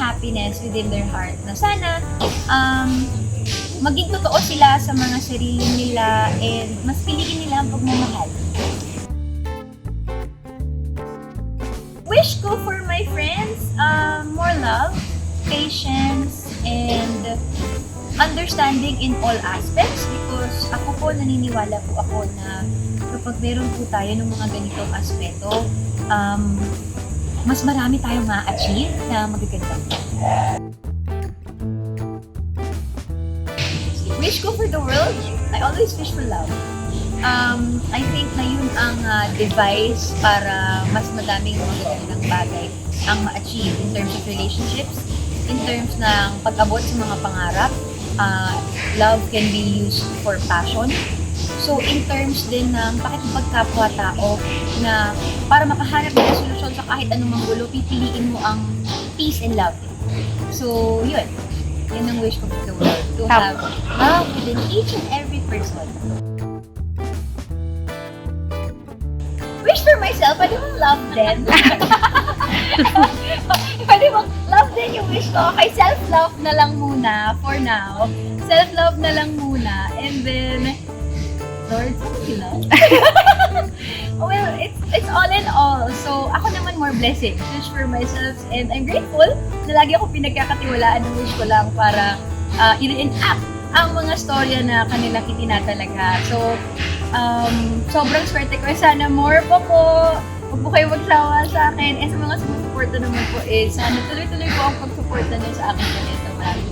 happiness within their heart. Na sana, maging totoo sila sa mga sarili nila and mas piliin nila ang pagmamahal. Wish ko for my friends, more love, patience, and understanding in all aspects because ako po, naniniwala po ako na kapag meron po tayo ng mga ganitong aspeto, mas marami tayong ma-achieve na magaganda. Wish ko for the world, I always wish for love. I think na yun ang device para mas madaming magagandang bagay ang ma-achieve in terms of relationships, in terms ng pag-abot sa mga pangarap. Love can be used for passion. So, in terms din ng pakikipagkapwa-tao na para makahanap ng solusyon sa kahit anumang gulo, pipiliin mo ang peace and love. So, yun. Yun ang wish ko for the world. To have love within each and every person. Wish for myself, pwede mong love din. Pwede mong love din yung wish ko. Okay, self-love na lang muna for now. Self-love na lang muna. And then, Lord, somebody love? Well, it's all in all. So, ako naman more blessings. Wish for myself. And I'm grateful na lagi ako pinagkakatiwalaan ng wish ko lang para i-reenact ang mga storya na kanilang itinatalaga. So, sobrang swerte ko. Sana more pa po. Huwag po kayo magsawa sa akin. And sa mga sumusuporta naman po sana tuloy-tuloy po ang pagsuporta niyo sa akin ganito. Maraming